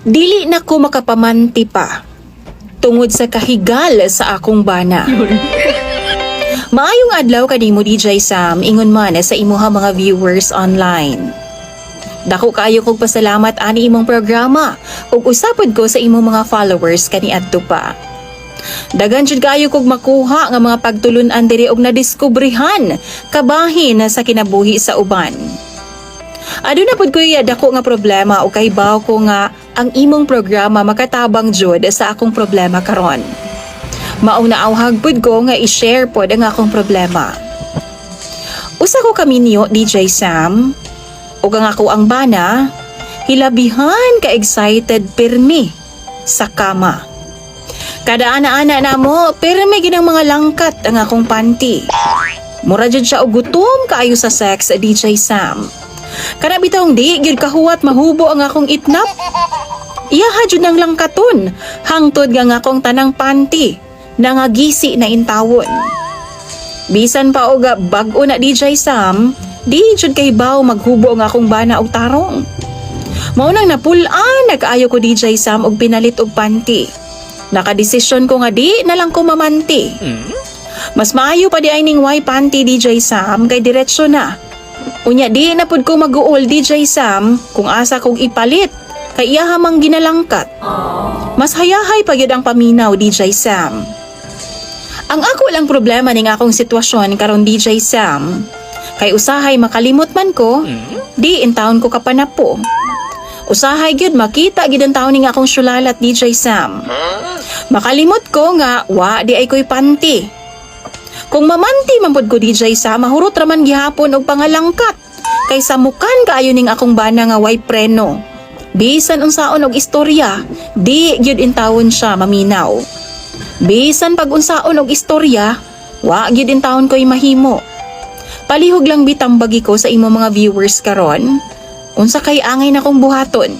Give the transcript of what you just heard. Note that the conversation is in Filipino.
Dili na ko makapamanti pa tungod sa kahigal sa akong bana. Maayong adlaw kanimo DJ Sam, ingon man sa imuha mga viewers online. Dako kaayo kog pasalamat ani imong programa ug usapod ko sa imong mga followers kaniadto pa. Dagan jud kaayo kog makuha nga mga pagtulun-an diri og nadiskubrihan kabahin sa kinabuhi sa uban. Aduna pud ko dako nga problema o kahibaw ko nga ang imong programa makatabang jud sa akong problema karon. Maong naawhag pud ko nga i-share pod ang akong problema. Usa ko kaminyo DJ Sam ug ang ako ang bana hilabihan ka excited pirmi sa kama. Kada ana-ana na mo pirmi ginang mga langkat ang akong panty. Mura jud siya og gutom kaayo sa sex DJ Sam. Kana bitong di gyud kahuwat mahubo ang akong itnap. Iyaha jud nang langkaton hangtod nga akong tanang panty nangagisi na intawon. Bisan pa og bag-o na DJ Sam, di jud kahibaw maghubo ang akong bana og tarong. Mao nang napul-an nagaayo ko DJ Sam og pinalit og panty. Nakadesisyon ko nga di na lang ko mamanti. Mas maayo pa di ay ning white panty DJ Sam kay diretso na. Unya di na pud ko mag-uol DJ Sam kung asa kong ipalit kay iya hamang ginalangkat. Mas hayahay pa gyud ang paminaw DJ Sam. Ang ako lang problema ning akong sitwasyon karon DJ Sam kay usahay makalimot man ko, di in town ko kapanapo. Usahay gyud makita gid ang taon ning akong sulalat DJ Sam. Makalimot ko nga wa di ay koy panty. Kung mamanti man pud ko DJ Sam, mahurot raman gihapon og pangalangkat kay samukan kaayo ning akong bana nga way preno. Bisan unsaon og istorya, di gyud intawon siya maminaw. Bisan pag unsaon og istorya, wa gyud intawon ko'y mahimo. Palihog lang bitambagi ko sa imo mga viewers karon. Unsa kay angay na kong buhaton?